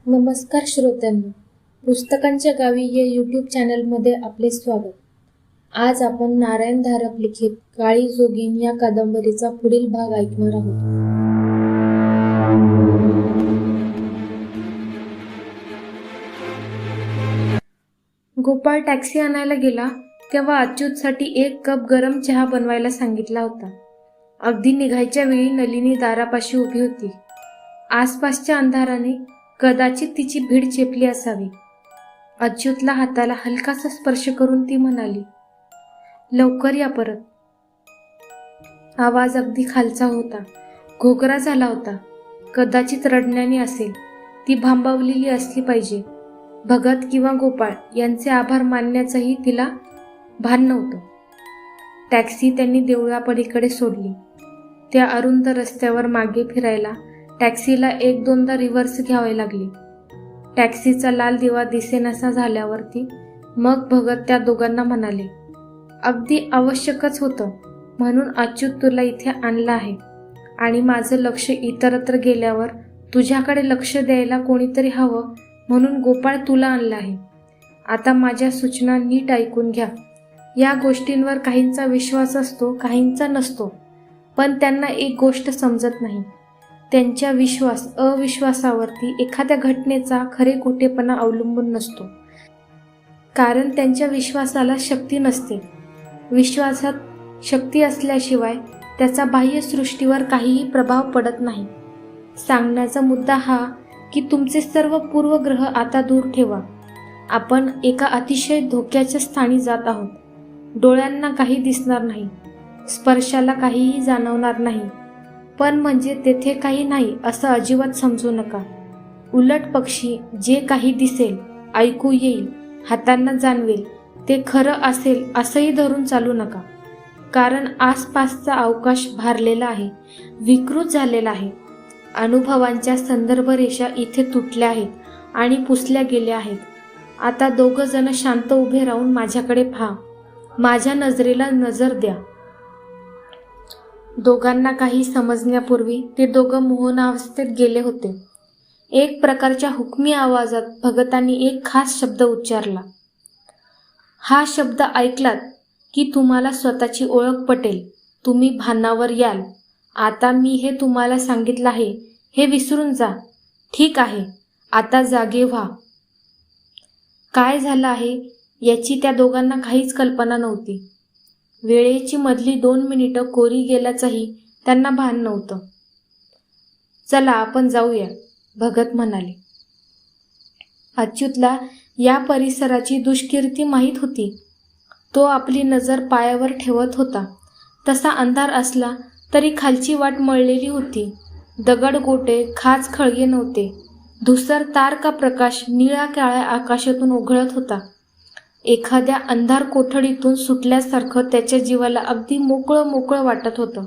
नमस्कार श्रोत्यांनो, पुस्तकांच्या गावी या यूट्यूब चॅनलमध्ये आपले स्वागत. आज आपण नारायण धारप लिखित काळी जोगीन या कादंबरीचा पुढील भाग ऐकणार आहोत. गोपाळ टॅक्सी आणायला गेला तेव्हा अच्युतसाठी 1 कप गरम चहा बनवायला सांगितला होता. अगदी निघायच्या वेळी नलिनी दारापाशी उभी होती. आसपासच्या अंधाराने कदाचित तिची भीड चेपली असावी. अच्युतला हाताला हलकासा स्पर्श करून ती म्हणाली, लवकर या परत. आवाज अगदी खालचा होता, घोगरा झाला होता. कदाचित रडण्याने असेल. ती भांबावलेली असली पाहिजे. भगत किंवा गोपाळ यांचे आभार मानण्याचंही तिला भान नव्हतं. टॅक्सी त्यांनी देवळापलीकडे सोडली. त्या अरुंद रस्त्यावर मागे फिरायला टॅक्सीला 1-2दा रिव्हर्स घ्यावे लागले. टॅक्सीचा लाल दिवा दिसेनासा झाल्यावरती मग भगत त्या दोघांना म्हणाले, अगदी आवश्यकच होतं म्हणून अच्युत तुला इथे आणलं आहे आणि माझं लक्ष इतरत्र गेल्यावर तुझ्याकडे लक्ष द्यायला कोणीतरी हवं म्हणून गोपाळ तुला आणलं आहे. आता माझ्या सूचना नीट ऐकून घ्या. या गोष्टींवर काहींचा विश्वास असतो, काहींचा नसतो, पण त्यांना एक गोष्ट समजत नाही. त्यांच्या अविश्वासावरती एखाद्या घटनेचा खरे खोटेपणा अवलंबून नसतो, कारण त्यांच्या विश्वासाला शक्ती नसते. विश्वासात शक्ती असल्याशिवाय त्याचा बाह्यसृष्टीवर काहीही प्रभाव पडत नाही. सांगण्याचा मुद्दा हा की तुमचे सर्व पूर्वग्रह आता दूर ठेवा. आपण एका अतिशय धोक्याच्या स्थानी जात आहोत. डोळ्यांना काही दिसणार नाही, स्पर्शाला काहीही जाणवणार नाही, पण म्हणजे तेथे काही नाही असं अजिबात समजू नका. उलट पक्षी जे काही दिसेल, ऐकू येईल, हातांना जाणवेल ते खरं असेल असंही धरून चालू नका. कारण आसपासचा अवकाश भारलेला आहे, विकृत झालेला आहे. अनुभवांच्या संदर्भरेषा इथे तुटल्या आहेत आणि पुसल्या गेल्या आहेत. आता 2 जण शांत उभे राहून माझ्याकडे पहा. माझ्या नजरेला नजर द्या. दोघांना काही समजण्यापूर्वी ते दोघं मोहनावस्थेत गेले होते. एक प्रकारच्या हुकमी आवाजात भगतांनी एक खास शब्द उच्चारला. हा शब्द ऐकलात की तुम्हाला स्वतःची ओळख पटेल, तुम्ही भानावर याल. आता मी हे तुम्हाला सांगितलं आहे हे विसरून जा. ठीक आहे, आता जागे व्हा. काय झालं आहे याची त्या दोघांना काहीच कल्पना नव्हती. वेळेची मधली 2 मिनिटं कोरी गेल्याचंही त्यांना भान नव्हतं. चला आपण जाऊया, भगत म्हणाले. अच्युतला या परिसराची दुष्कीर्ती माहीत होती. तो आपली नजर पायावर ठेवत होता. तसा अंधार असला तरी खालची वाट मळलेली होती. दगडगोटे, खाच खळगे नव्हते. धुसर तार का प्रकाश निळ्या काळ्या आकाशातून उघळत होता. एखाद्या अंधार कोठडीतून सुटल्यासारखं त्याच्या जीवाला अगदी मोकळं वाटत होतं.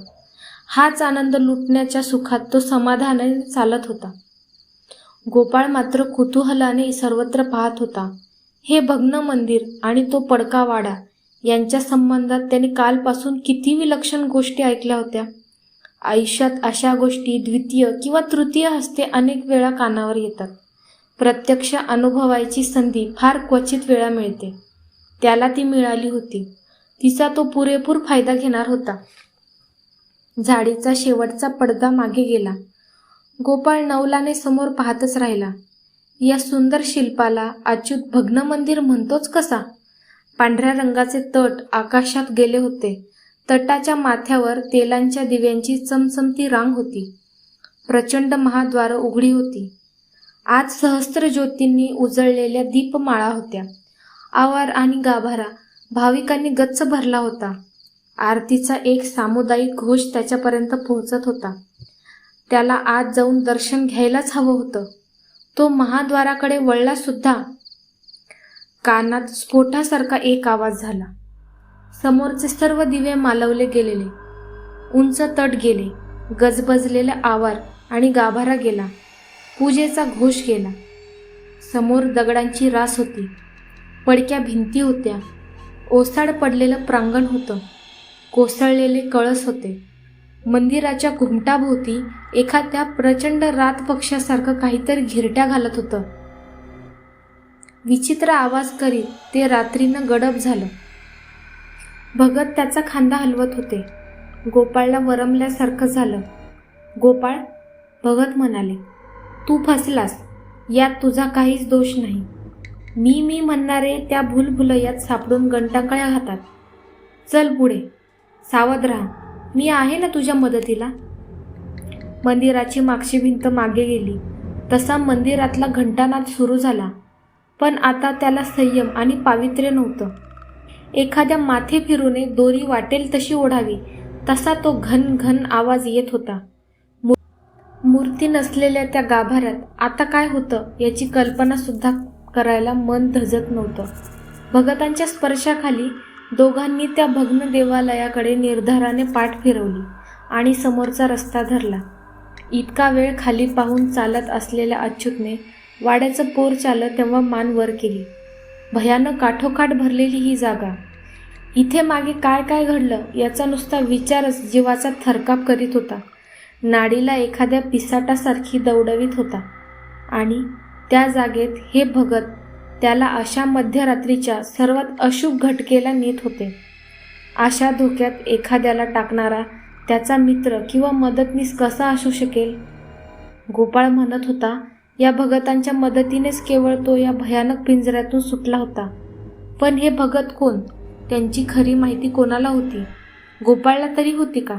हाच आनंद लुटण्याच्या सुखात तो समाधानाने चालत होता. गोपाळ मात्र कुतूहलाने सर्वत्र पाहत होता. हे भग्न मंदिर आणि तो पडका वाडा यांच्या संबंधात त्याने कालपासून किती विलक्षण गोष्टी ऐकल्या होत्या. आयुष्यात अशा गोष्टी द्वितीय किंवा तृतीय हस्ते अनेक वेळा कानावर येतात. प्रत्यक्ष अनुभवायची संधी फार क्वचित वेळा मिळते. त्याला ती मिळाली होती. तिचा तो पुरेपूर फायदा घेणार होता. झाडीचा शेवटचा पडदा मागे गेला. गोपाळ नवलाने समोर पाहतच राहिला. या सुंदर शिल्पाला अच्युत भग्न मंदिर म्हणतोच कसा? पांढऱ्या रंगाचे तट आकाशात गेले होते. तटाच्या माथ्यावर तेलांच्या दिव्यांची चमचमती रांग होती. प्रचंड महाद्वारं उघडी होती. आज सहस्त्र ज्योतींनी उजळलेल्या दीपमाळा होत्या. आवार आणि गाभारा भाविकांनी गच्च भरला होता. आरतीचा एक सामुदायिक घोष त्याच्यापर्यंत पोहोचत होता. त्याला आज जाऊन दर्शन घ्यायलाच हवं होतं. तो महाद्वाराकडे वळला सुद्धा. कानात स्फोटासारखा एक आवाज झाला. समोरचे सर्व दिवे मालवले गेलेले. उंच तट गेले. गजबजलेला आवार आणि गाभारा गेला. पूजेचा घोष गेला. समोर दगडांची रास होती. पडक्या भिंती होत्या. ओसाड पडलेलं प्रांगण होतं. कोसळलेले कळस होते. मंदिराच्या घुमटाभोवती एखाद्या प्रचंड रातपक्ष्यासारखं काहीतरी घिरट्या घालत होतं. विचित्र आवाज करीत ते रात्रीनं गडप झालं. भगत त्याचा खांदा हलवत होते. गोपाळला वरमल्यासारखं झालं. गोपाळ, भगत म्हणाले, तू फसलास. यात तुझा काहीच दोष नाही. मी म्हणणारे त्या भूलभुलैयात सापडून गंटाकळ्या घातात. चल पुढे, सावध राहा. मी आहे ना तुझ्या मदतीला. मंदिराची मागची भिंत मागे गेली तसा मंदिरातला घंटानाद सुरू झाला. पण आता त्याला संयम आणि पावित्र्य नव्हतं. एखाद्या माथे फिरूने दोरी वाटेल तशी ओढावी तसा तो घन घन आवाज येत होता. मूर्ती नसलेल्या त्या गाभाऱ्यात आता काय होतं याची कल्पना सुद्धा करायला मन धजत नव्हतं. भगतांच्या स्पर्शाखाली दोघांनी त्या भग्न देवालयाकडे निर्धाराने पाठ फिरवली आणि समोरचा रस्ता धरला. इतका वेळ खाली पाहून चालत असलेल्या अच्युतने वाड्याचं पोर चालत तेव्हा मान वर केली. भयानक काठोकाठ भरलेली ही जागा. इथे मागे काय काय घडलं याचा नुसता विचारच जीवाचा थरकाप करीत होता. नाडीला एखाद्या पिसाटासारखी दवडवीत होता. आणि त्या जागेत हे भगत त्याला अशा मध्यरात्रीच्या सर्वात अशुभ घटकेला नेत होते. अशा धोक्यात एखाद्याला टाकणारा त्याचा मित्र किंवा मदतनीस कसा असू शकेल? गोपाळ म्हणत होता, या भगतांच्या मदतीनेच केवळ तो या भयानक पिंजऱ्यातून सुटला होता. पण हे भगत कोण? त्यांची खरी माहिती कोणाला होती? गोपाळला तरी होती का?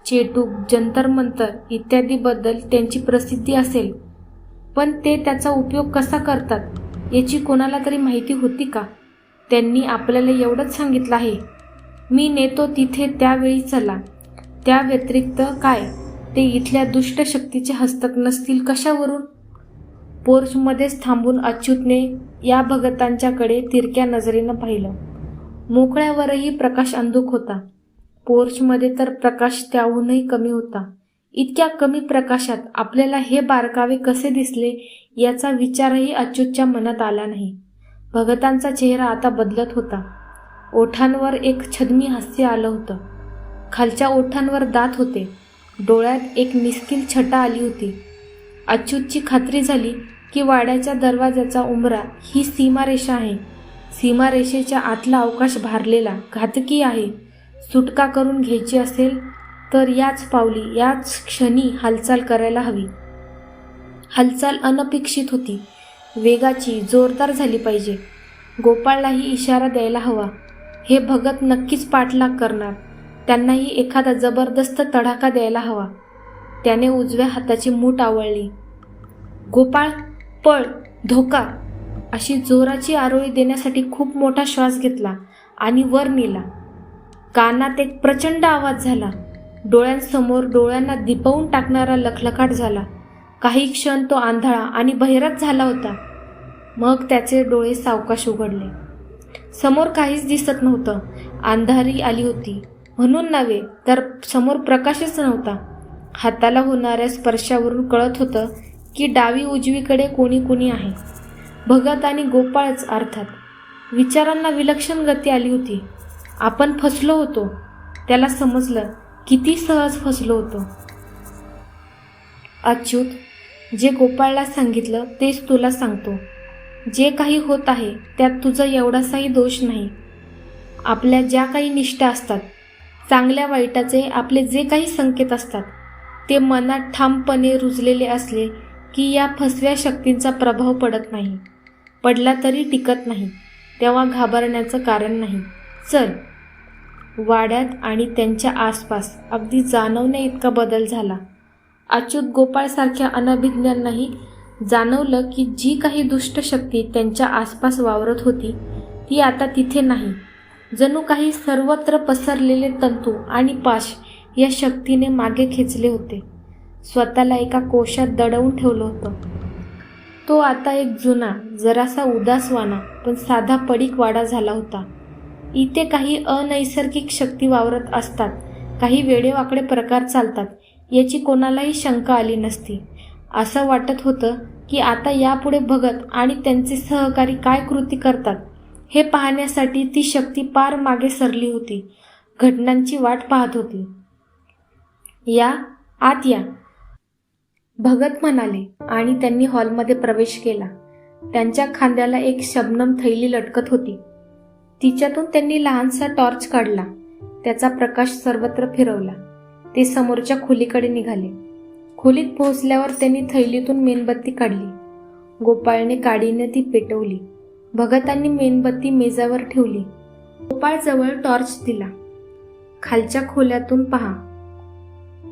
चेटूक, जंतर मंतर इत्यादीबद्दल त्यांची प्रसिद्धी असेल, पण ते त्याचा उपयोग कसा करतात याची कोणाला तरी माहिती होती का? त्यांनी आपल्याला एवढंच सांगितलं आहे, मी नेतो तिथे त्यावेळी चला. त्या व्यतिरिक्त काय ते इथल्या दुष्ट शक्तीचे हस्तक नसतील कशावरून? पोर्चमध्येच थांबून अच्युतने या भगतांच्याकडे तिरक्या नजरेनं पाहिलं. मोकळ्यावरही प्रकाश अंधुक होता. पोर्चमध्ये तर प्रकाश त्याहूनही कमी होता. इतक्या कमी प्रकाशात आपल्याला हे बारकावे कसे दिसले याचा विचारही अच्युतच्या मनात आला नाही. भगतांचा चेहरा आता बदलत होता. ओठांवर एक छद्मी हास्य आलं होतं. खालच्या ओठांवर दात होते. डोळ्यात एक मिस्किल छटा आली होती. अच्युतची खात्री झाली की वाड्याच्या दरवाजाचा उंबरा ही सीमारेषा आहे. सीमारेषेच्या आतला अवकाश भारलेला, घातकी आहे. सुटका करून घ्यायची असेल तर याच पावली, याच क्षणी हालचाल करायला हवी. हालचाल अनपेक्षित होती. वेगाची, जोरदार झाली पाहिजे. गोपाळलाही इशारा द्यायला हवा. हे भगत नक्कीच पाठलाग करणार. त्यांनाही एखादा जबरदस्त तडाखा द्यायला हवा. त्याने उजव्या हाताची मूठ आवळली. गोपाळ, पळ, धोका, अशी जोराची आरोळी देण्यासाठी खूप मोठा श्वास घेतला आणि वर नेला. कानात एक प्रचंड आवाज झाला. डोळ्यांसमोर डोळ्यांना दिपवून टाकणारा लखलखाट झाला. काही क्षण तो आंधळा आणि बहिराच झाला होता. मग त्याचे डोळे सावकाश उघडले. समोर काहीच दिसत नव्हतं. अंधारी आली होती म्हणून नव्हे, तर समोर प्रकाशच नव्हता. हाताला होणाऱ्या स्पर्शावरून कळत होतं की डावी उजवीकडे कोणी आहे. भगत आणि गोपाळच अर्थात. विचारांना विलक्षण गती आली होती. आपण फसलो होतो. त्याला समजलं, किती सहज फसलो होतो. अच्युत, जे गोपाळला सांगितलं तेच तुला सांगतो. जे काही होत आहे त्यात तुझा एवढासाही दोष नाही. आपल्या ज्या काही निष्ठा असतात, चांगल्या वाईटाचे आपले जे काही संकेत असतात, ते मनात ठामपणे रुजलेले असले की या फसव्या शक्तींचा प्रभाव पडत नाही. पडला तरी टिकत नाही. तेव्हा घाबरण्याचं कारण नाही. चल. वाड्यात आणि त्यांच्या आसपास अगदी जाणवण्या इतका बदल झाला. अच्युत गोपाळसारख्या अनभिज्ञांनाही जाणवलं की जी काही दुष्ट शक्ती त्यांच्या आसपास वावरत होती ती आता तिथे नाही. जणू काही सर्वत्र पसरलेले तंतू आणि पाश या शक्तीने मागे खेचले होते. स्वतःला एका कोशात दडवून ठेवलं होतं. तो आता एक जुना, जरासा उदासवाना पण साधा पडीक वाडा झाला होता. इथे काही अनैसर्गिक शक्ती वावरत असतात, काही वेडेवाकडे प्रकार चालतात याची कोणालाही शंका आली नसती. असं वाटत होतं की आता यापुढे भगत आणि त्यांचे सहकारी काय कृती करतात हे पाहण्यासाठी ती शक्ती पार मागे सरली होती. घटनांची वाट पाहत होती. या, आत या, भगत म्हणाले आणि त्यांनी हॉलमध्ये प्रवेश केला. त्यांच्या खांद्याला एक शबनम थैली लटकत होती. तिच्यातून त्यांनी लहानसा टॉर्च काढला. त्याचा प्रकाश सर्वत्र फिरवला. ते समोरच्या खोलीकडे निघाले. खोलीत पोहोचल्यावर त्यांनी थैलीतून मेणबत्ती काढली. गोपाळने काडीने ती पेटवली. भगतांनी मेणबत्ती मेजावर ठेवली. गोपाळ जवळ टॉर्च दिला. खालच्या खोल्यातून पहा.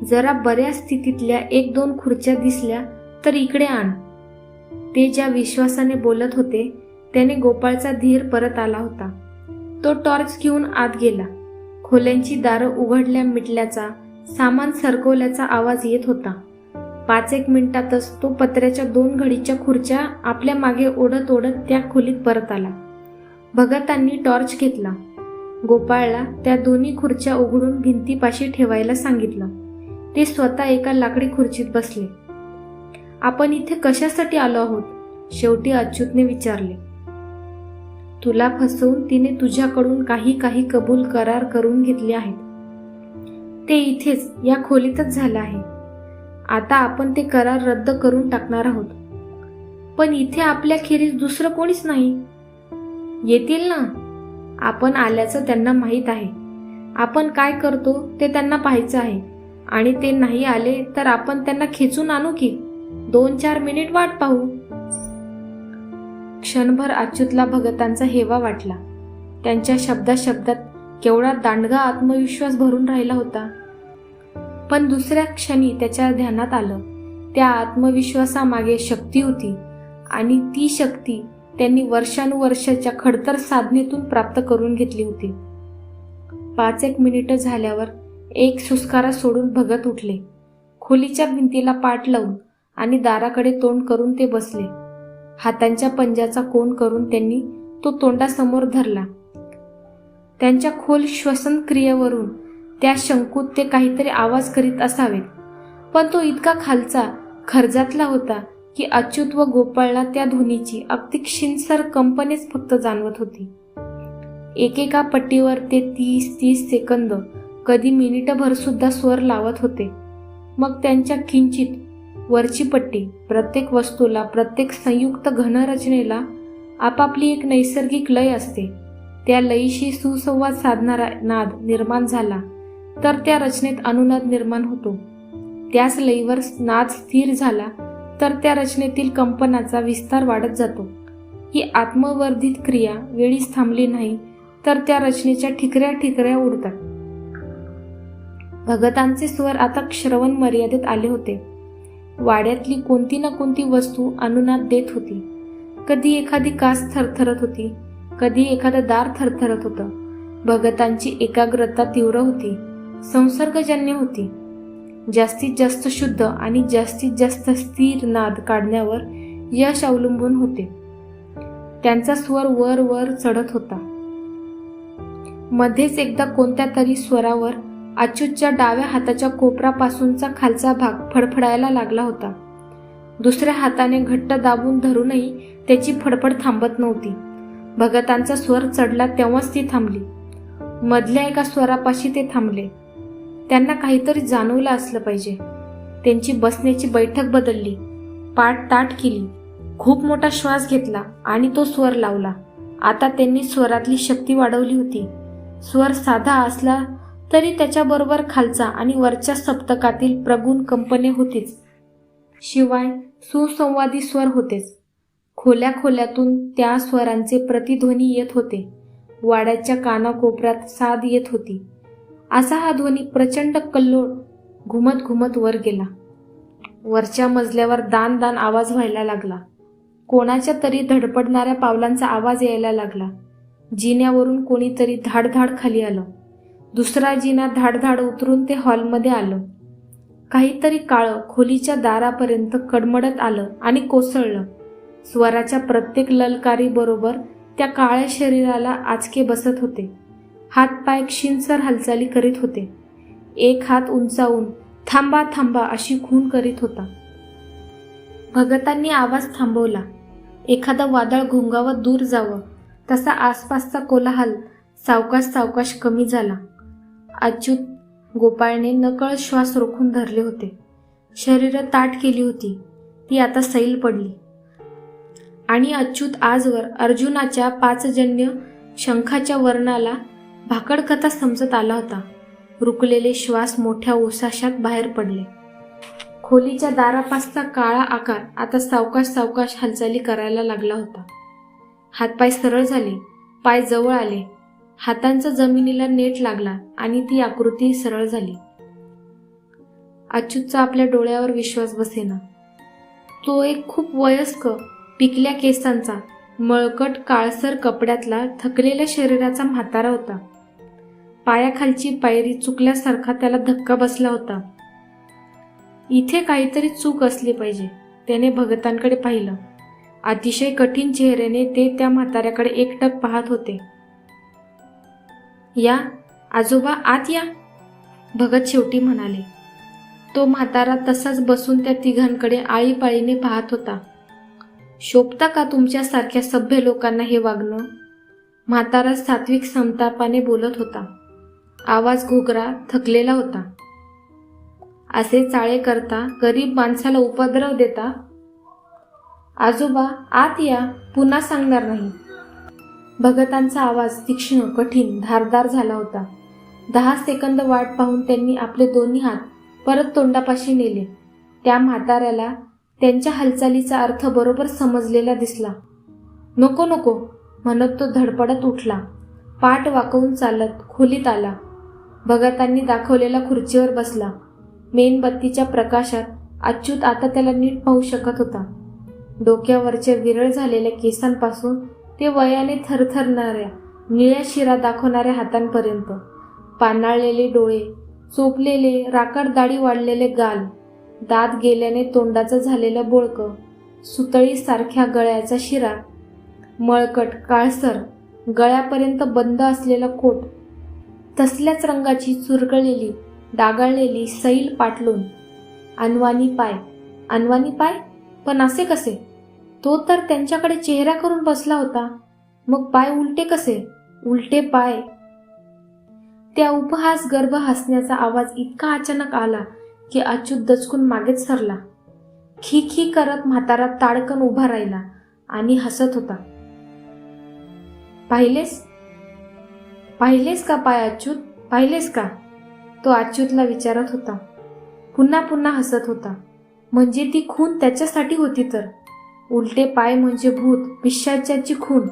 जरा बऱ्या स्थितीतल्या 1-2 खुर्च्या दिसल्या तर इकडे आण. ते ज्या विश्वासाने बोलत होते त्याने गोपाळचा धीर परत आला होता. तो टॉर्च घेऊन आत गेला. खोल्यांची दारं उघडल्या मिटल्याचा, सामान सरकवल्याचा आवाज येत होता. 5-1 मिनिटातच तो पत्र्याच्या 2 घडीच्या खुर्च्या आपल्या मागे ओढत ओढत त्या खोलीत परत आला. भगतांनी टॉर्च घेतला. गोपाळला त्या दोन्ही खुर्च्या उघडून भिंतीपाशी ठेवायला सांगितलं. ते स्वतः एका लाकडी खुर्चीत बसले. आपण इथे कशासाठी आलो आहोत? शेवटी अच्युतने विचारले. तुला फसवून तिने तुझ्याकडून काही कबूल करार करून घेतले आहेत. ते इथेच या खोलीतच झालं आहे. आता आपण ते करार रद्द करून टाकणार आहोत. पण इथे आपल्या खेरीज दुसरं कोणीच नाही. येतील ना? आपण आल्याचं त्यांना माहीत आहे. आपण काय करतो ते त्यांना पाहायचं आहे. आणि ते नाही आले तर आपण त्यांना खेचून आणू की 2-4 मिनिट वाट पाहू. क्षणभर अच्युतला भगतांचा हेवा वाटला. त्यांच्या शब्दात केवढा दांडगा आत्मविश्वास भरून राहिला होता. पण दुसऱ्या क्षणी त्याच्या ध्यानात आलं, त्या आत्मविश्वासामागे शक्ती होती आणि ती शक्ती त्यांनी वर्षानुवर्षाच्या खडतर साधनेतून प्राप्त करून घेतली होती. 5-1 मिनिटं झाल्यावर एक सुस्कारा सोडून भगत उठले. खोलीच्या भिंतीला पाठ लावून आणि दाराकडे तोंड करून ते बसले. हातांच्या पंजाचा कोन करून त्यांनी तो तोंडासमोर धरला. त्यांच्या खोल श्वसन क्रियेवरून त्या शंकूत ते काहीतरी आवाज करीत असावेत. पण तो इतका खालचा, खर्जातला होता की अच्युत व गोपाळला त्या ध्वनीची अगदी क्षीणसर कंपनेच फक्त जाणवत होती. एकेका पट्टीवर ते 30-30 सेकंद, कधी मिनिटभर सुद्धा स्वर लावत होते. मग त्यांच्या किंचित वरची पट्टी, प्रत्येक वस्तूला, प्रत्येक संयुक्त घनरचनेला आपापली एक नैसर्गिक लय असते. त्या लयीशी सुसंवाद साधणारा नाद निर्माण झाला तर त्या रचनेत अनुनाद निर्माण होतो. त्याच लयीवर नाद स्थिर झाला तर त्या रचनेतील कंपनाचा विस्तार वाढत जातो. ही आत्मवर्धित क्रिया वेळीच थांबली नाही तर त्या रचनेच्या ठिकऱ्या उडतात. भगतांचे स्वर आता श्रवण मर्यादेत आले होते. वाड्यातली कोणती ना कोणती वस्तू अनुनाद देत होती. कधी एखादी कास थरथरत होती, कधी एखादं दार थरथरत होतं. भगतांची एकाग्रता तीव्र होती, संसर्गजन्य होती. जास्तीत जास्त शुद्ध आणि जास्तीत जास्त स्थिर नाद काढण्यावर यश अवलंबून होते. त्यांचा स्वर वर वर चढत होता. मध्येच एकदा कोणत्या तरी स्वरावर अच्युतच्या डाव्या हाताच्या कोपरापासूनचा खालचा भाग फडफडायला लागला होता. दुसऱ्या हाताने घट्ट दाबून धरूनही त्याची फडफड थांबत नव्हती. भगतांचा स्वर चढला तेव्हाच ती थांबली. मधल्या एका स्वरापाशी ते थांबले. त्यांना काहीतरी जाणवलं असलं पाहिजे. त्यांची बसण्याची बैठक बदलली, पाठ ताठ केली, खूप मोठा श्वास घेतला आणि तो स्वर लावला. आता त्यांनी स्वरातली शक्ती वाढवली होती. स्वर साधा असला तरी त्याच्याबरोबर खालचा आणि वरच्या सप्तकातील प्रगुण कंपने होतीच. शिवाय सुसंवादी स्वर होतेच. खोल्यातून त्या स्वरांचे प्रतिध्वनी येत होते. वाड्याच्या कानाकोपऱ्यात साद येत होती. असा हा ध्वनी प्रचंड कल्लोळ घुमत वर गेला. वरच्या मजल्यावर दान आवाज व्हायला लागला. कोणाच्या तरी धडपडणाऱ्या पावलांचा आवाज यायला लागला. जिन्यावरून कोणीतरी धाड खाली आलं. दुसरा जिना धाड उतरून ते हॉलमध्ये आलं. काहीतरी काळं खोलीच्या दारापर्यंत कडमडत आलं आणि कोसळलं. स्वराच्या प्रत्येक ललकारी बरोबर त्या काळ्या शरीराला आचके बसत होते. हातपाय क्षीणसर हालचाली करीत होते. एक हात उंचावून थांबा अशी खूण करीत होता. भगतांनी आवाज थांबवला. एखादं वादळ घोंगावत दूर जावं तसा आसपासचा कोलाहल सावकाश कमी झाला. अच्युत गोपाळने नकळत श्वास रोखून धरले होते. शरीर ताठ केली होती. ती आता सैल पडली. आणि अच्युत आजवर अर्जुनाच्या पाचजन्य शंखाच्या वर्णाला भाकड कथा समजत आला होता. रुकलेले श्वास मोठ्या ओसाशात बाहेर पडले. खोलीच्या दारापासचा काळा आकार आता सावकाश सावकाश हालचाली करायला लागला होता. हातपाय सरळ झाले, पाय जवळ आले, हातांचा जमिनीला नेट लागला आणि ती आकृती सरळ झाली. अच्युतचा आपल्या डोळ्यावर विश्वास बसेना. तो एक खूप वयस्क, पिकल्या केसांचा, मळकट काळसर कपड्यातला थकलेल्या शरीराचा म्हातारा होता. पायाखालची पायरी चुकल्यासारखा त्याला धक्का बसला होता. इथे काहीतरी चूक असली पाहिजे. त्याने भगतांकडे पाहिलं. अतिशय कठीण चेहऱ्याने ते त्या म्हाताऱ्याकडे एकटक पाहत होते. या आजोबा, आत या, भगत शेवटी म्हणाले. तो म्हातारा तसाच बसून त्या तिघांकडे आळीपाळीने पाहत होता. शोभता का तुमच्यासारख्या सभ्य लोकांना हे वागणं? म्हातारा सात्विक संतापाने बोलत होता. आवाज घोगरा, थकलेला होता. असे चाळे करता, गरीब माणसाला उपद्रव देता? आजोबा, आत या, पुन्हा सांगणार नाही. भगतांचा आवाज तीक्ष्ण, कठीण, धारदार झाला होता. 10 सेकंद वाट पाहून त्यांनी आपले दोन्ही हात परत तोंडापाशी नेले. त्या म्हाताऱ्याला त्यांच्या हालचालीचा अर्थ बरोबर समजलेला दिसला. नको नको म्हणत तो धडपडत उठला. पाठ वाकवून चालत खोलीत आला. भगतांनी दाखवलेल्या खुर्चीवर बसला. मेणबत्तीच्या प्रकाशात अच्युत आता त्याला नीट पाहू शकत होता. डोक्यावरच्या विरळ झालेल्या केसांपासून ते वयाने थरथरणाऱ्या निळ्या शिरा दाखवणाऱ्या हातांपर्यंत, पानाळलेले डोळे, चोपलेले राकाड दाढी वाढलेले गाल, दात गेल्याने तोंडाचं झालेलं बोळकं, सुतळीसारख्या गळ्याचा शिरा, मळकट काळसर गळ्यापर्यंत बंद असलेला कोट, तसल्याच रंगाची चुरगळलेली डागाळलेली सैल पाटलून, अनवाणी पाय. अनवाणी पाय? पण असे कसे? तो तर त्यांच्याकडे चेहरा करून बसला होता. मग पाय उलटे कसे? उलटे पाय. त्या उपहास गर्भ हसण्याचा आवाज इतका अचानक आला की अच्युत दचकून मागेच सरला. खी खी करत म्हातारा ताडकन उभा राहिला आणि हसत होता. पाहिलेस? पाहिलेस का पाय अच्युत? पाहिलेस का? तो अच्युतला विचारत होता. पुन्हा पुन्हा हसत होता. म्हणजे ती खून त्याच्यासाठी होती तर. उलटे पाय म्हणजे भूत, पिशाच्याची खून.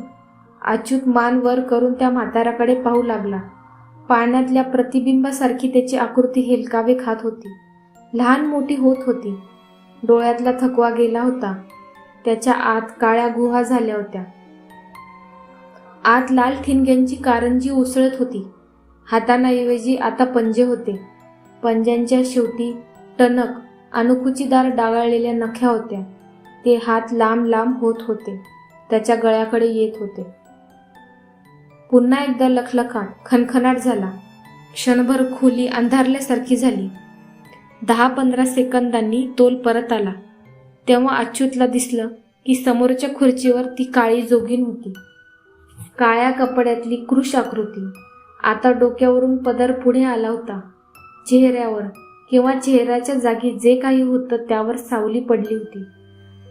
अच्युत मान वर करून त्या म्हाताऱ्याकडे पाहू लागला. पाण्यातल्या प्रतिबिंबासारखी त्याची आकृती हेलकावे खात होती. लहान मोठी होत होती. डोळ्यातला थकवा गेला होता. त्याच्या आत काळ्या गुहा झाल्या होत्या. आत लाल ठिणग्यांची कारंजी उसळत होती. हातांऐवजी आता पंजे होते. पंजांच्या शेवटी टणक, अणकुचीदार डागाळलेल्या नख्या होत्या. ते हात लांब लांब होत होते. त्याच्या गळ्याकडे येत होते. पुन्हा एकदा लखलखाट, खणखणाट झाला. क्षणभर खोली अंधारल्यासारखी झाली. 10-15 सेकंदांनी तोल परत आला. तेव्हा अच्युतला दिसलं की समोरच्या खुर्चीवर ती काळी जोगीन होती. काळ्या कपड्यातली कृश आकृती. आता डोक्यावरून पदर पुढे आला होता. चेहऱ्यावर किंवा चेहऱ्याच्या जागी जे काही होतं त्यावर सावली पडली होती.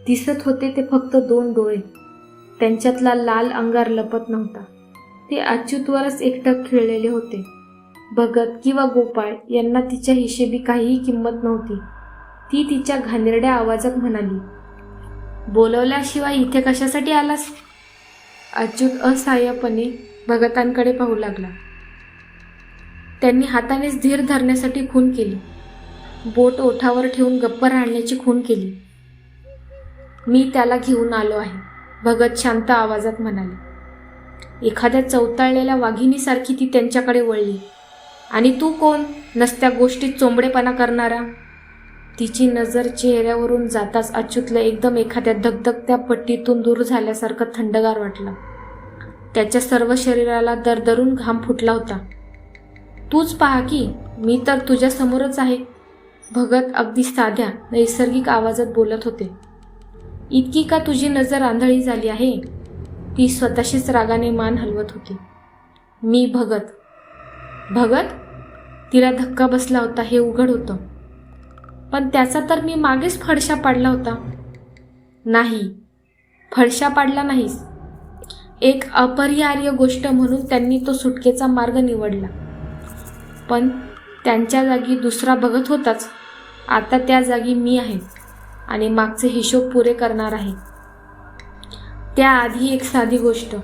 दिसत होते ते फक्त 2 डोळे. त्यांच्यातला लाल अंगार लपत नव्हता. ते अच्युतवरच एकटक खिळलेले होते. भगत किंवा गोपाळ यांना तिच्या हिशेबी काहीही किंमत नव्हती. ती तिच्या घाणेरड्या आवाजात म्हणाली, बोलवल्याशिवाय इथे कशासाठी आलास? अच्युत असहाय्यपणे भगतांकडे पाहू लागला. त्यांनी हातानेच धीर धरण्यासाठी खून केली. बोट ओठावर ठेवून गप्प राहण्याची खून केली. मी त्याला घेऊन आलो आहे, भगत शांत आवाजात म्हणाले. एखाद्या चवताळलेल्या वाघिणीसारखी ती त्यांच्याकडे वळली. आणि तू कोण, नसत्या गोष्टीत चोंबडेपणा करणारा? तिची नजर चेहऱ्यावरून जाताच अच्युतला एकदम एखाद्या धगधगत्या पट्टीतून दूर झाल्यासारखं थंडगार वाटलं. त्याच्या सर्व शरीराला दरदरून घाम फुटला होता. तूच पहा की, मी तर तुझ्या समोरच आहे, भगत अगदी साध्या नैसर्गिक आवाजात बोलत होते. इतकी का तुझी नजर आंधळी झाली आहे? ती स्वतःशीच रागाने मान हलवत होती. मी भगत. भगत? तिला धक्का बसला होता हे उघड होतं. पण त्याचा तर मी मागेच फडशा पाडला होता. नाही, फडशा पाडला नाहीस. एक अपरिहार्य गोष्ट म्हणून त्यांनी तो सुटकेचा मार्ग निवडला. पण त्यांच्या जागी दुसरा बघत होताच. आता त्या जागी मी आहे आणि मागचे हिशोब पुरे करणार आहे. त्याआधी एक साधी गोष्ट.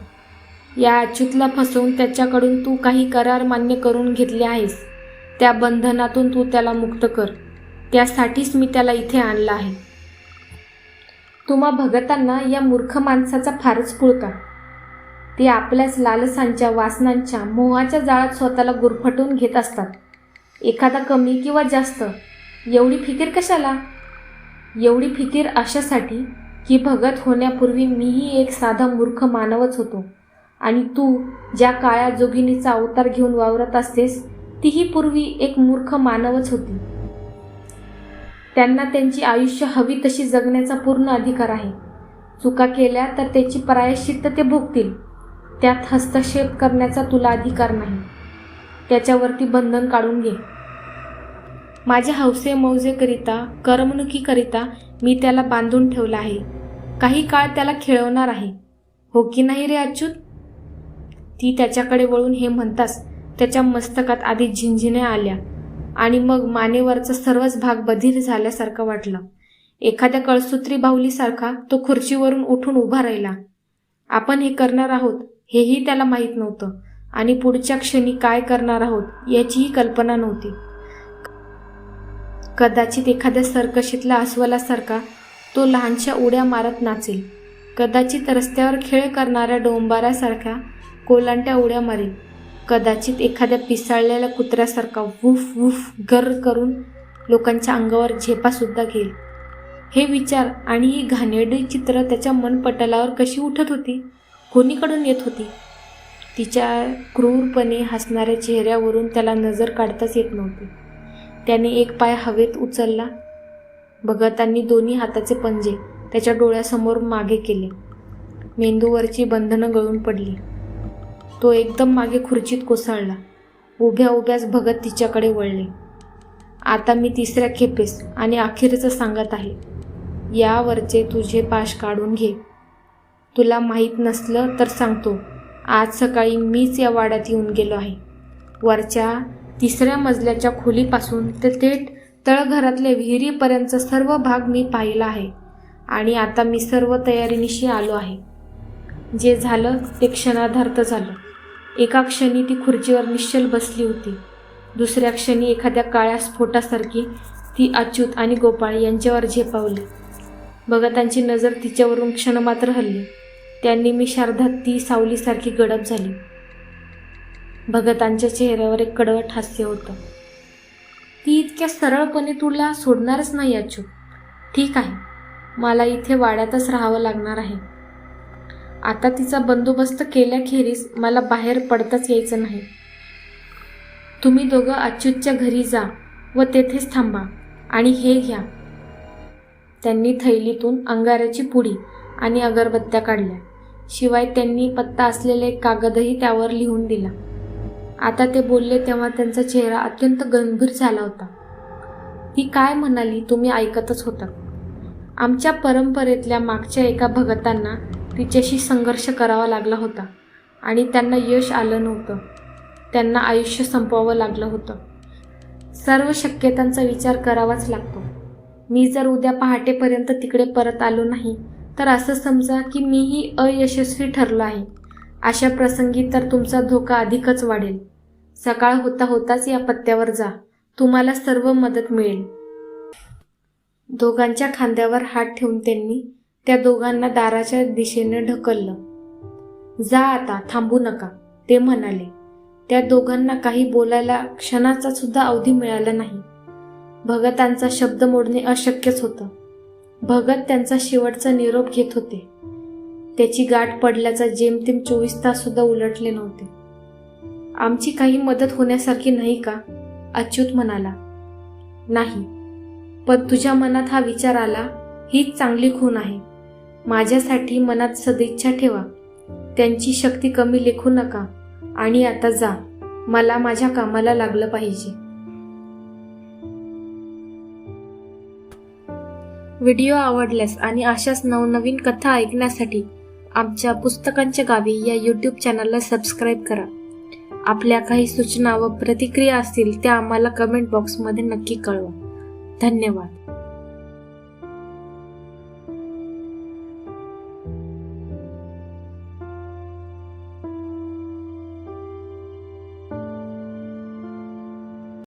या अच्युतला फसवून त्याच्याकडून तू काही करार मान्य करून घेतले आहेस. त्या बंधनातून तू त्याला मुक्त कर. त्यासाठीच मी त्याला इथे आणलं आहे. तुम्हा भगतांना या मूर्ख माणसाचा फारच पुळका. ते आपल्याच लालसांच्या, वासनांच्या, मोहाच्या जाळात स्वतःला गुरफटून घेत असतात. एखादा कमी किंवा जास्त, एवढी फिकीर कशाला? एवढी फिकीर अशासाठी की भगत होण्यापूर्वी मीही एक साधा मूर्ख मानवच होतो आणि तू ज्या काळ्या जोगिनीचा अवतार घेऊन वावरत असतेस तीही पूर्वी एक मूर्ख मानवच होती. त्यांना त्यांची आयुष्य हवी तशी जगण्याचा पूर्ण अधिकार आहे. चुका केल्या तर त्याची प्रायश्चित्त ते भोगतील. त्यात हस्तक्षेप करण्याचा तुला अधिकार नाही. त्याच्यावरती बंधन काढून घे. माझ्या हौसे मौजेकरिता, करमणुकीकरिता मी त्याला बांधून ठेवलं आहे. काही काळ त्याला खेळवणार आहे. हो की नाही रे अच्युत? ती त्याच्याकडे वळून हे म्हणताच त्याच्या मस्तकात आधी झिंझिण्या आल्या आणि मग मानेवरचा सर्वच भाग बधीर झाल्यासारखं वाटलं. एखाद्या कळसूत्री बाहुलीसारखा तो खुर्चीवरून उठून उभा राहिला. आपण हे करणार आहोत हेही त्याला माहीत नव्हतं आणि पुढच्या क्षणी काय करणार आहोत याचीही कल्पना नव्हती. कदाचित एखाद्या सर्कशीतला अस्वलासारखा तो लहानशा उड्या मारत नाचेल. कदाचित रस्त्यावर खेळ करणाऱ्या डोंबाऱ्यासारख्या कोलांट्या उड्या मारेल. कदाचित एखाद्या पिसाळलेल्या कुत्र्यासारखा वूफ वूफ गर करून लोकांच्या अंगावर झेपासुद्धा घेईल. हे विचार आणि ही घाणेरडी चित्र त्याच्या मनपटलावर कशी उठत होती, कोणीकडून येत होती? तिच्या क्रूरपणे हसणाऱ्या चेहऱ्यावरून त्याला नजर काढताच येत नव्हती. त्याने एक पाय हवेत उचलला. भगतांनी दोन्ही हाताचे पंजे त्याच्या डोळ्यासमोर मागे केले. मेंदूवरची बंधनं गळून पडली. तो एकदम मागे खुर्चीत कोसळला. उभ्या उभ्याच भगत तिच्याकडे वळले. आता मी तिसऱ्या खेपेस आणि अखेरचं सांगत आहे. यावरचे तुझे पाश काढून घे. तुला माहीत नसलं तर सांगतो, आज सकाळी मीच या वाड्यात येऊन गेलो आहे. वरच्या 3ऱ्या मजल्याच्या खोलीपासून ते थेट तळघरातल्या विहिरीपर्यंतचा सर्व भाग मी पाहिला आहे आणि आता मी सर्व तयारीनिशी आलो आहे. जे झालं ते क्षणार्धात झालं. एका क्षणी ती खुर्चीवर निश्चल बसली होती. दुसऱ्या क्षणी एखाद्या काळ्या स्फोटासारखी ती अच्युत आणि गोपाळ यांच्यावर झेपावली. भगतांची नजर तिच्यावरून क्षणमात्र हलली. त्या निमिषार्धात ती सावलीसारखी गडप झाली. भगतांच्या चेहऱ्यावर एक कडवट हास्य होतं. ती इतक्या सरळपणे तुला सोडणारच नाही अच्युत. ठीक आहे, मला इथे वाड्यातच राहावं लागणार आहे. आता तिचा बंदोबस्त केल्याखेरीज मला बाहेर पडताच यायचं नाही. तुम्ही दोघं अच्युतच्या घरी जा व तेथेच थांबा आणि हे घ्या. त्यांनी थैलीतून अंगाऱ्याची पुडी आणि अगरबत्त्या काढल्या. शिवाय त्यांनी पत्ता असलेला एक कागदही त्यावर लिहून दिला. आता ते बोलले तेव्हा त्यांचा चेहरा अत्यंत गंभीर झाला होता. ती काय म्हणाली तुम्ही ऐकतच होता. आमच्या परंपरेतल्या मागच्या एका भगतांना तिच्याशी संघर्ष करावा लागला होता आणि त्यांना यश आलं नव्हतं. त्यांना आयुष्य संपवावं लागलं होतं. सर्व शक्यतांचा विचार करावाच लागतो. मी जर उद्या पहाटेपर्यंत तिकडे परत आलो नाही तर असं समजा की मीही अयशस्वी ठरलो आहे. अशा प्रसंगी तर तुमचा धोका अधिकच वाढेल. सकाळ होता होताच या पत्त्यावर जा. तुम्हाला सर्व मदत मिळेल. दोघांच्या खांद्यावर हात ठेवून त्यांनी त्या दोघांना दाराच्या दिशेने ढकललं. जा आता, थांबू नका, ते म्हणाले. त्या दोघांना काही बोलायला क्षणाचा सुद्धा अवधी मिळाला नाही. भगतांचा शब्द मोडणे अशक्यच होतं. भगत त्यांचा शेवटचा निरोप घेत होते. त्याची गाठ पडल्याचा जेमतेम 24 तास सुद्धा उलटले नव्हते. आमची काही मदत होण्यासारखी नाही का? अच्युत म्हणाला. नाही, पण तुझ्या मनात हा विचार आला हीच चांगली खूण आहे. माझ्यासाठी मनात सदिच्छा ठेवा. त्यांची शक्ती कमी लेखू नका आणि आता जा. मला माझ्या कामाला लागलं पाहिजे. व्हिडिओ आवडल्यास आणि अशाच नवनवीन कथा ऐकण्यासाठी आमच्या पुस्तकांच्या गावी या यूट्यूब चॅनलला सबस्क्राईब करा. आपल्या काही सूचना व प्रतिक्रिया असतील त्या आम्हाला कमेंट बॉक्समध्ये नक्की कळवा. धन्यवाद.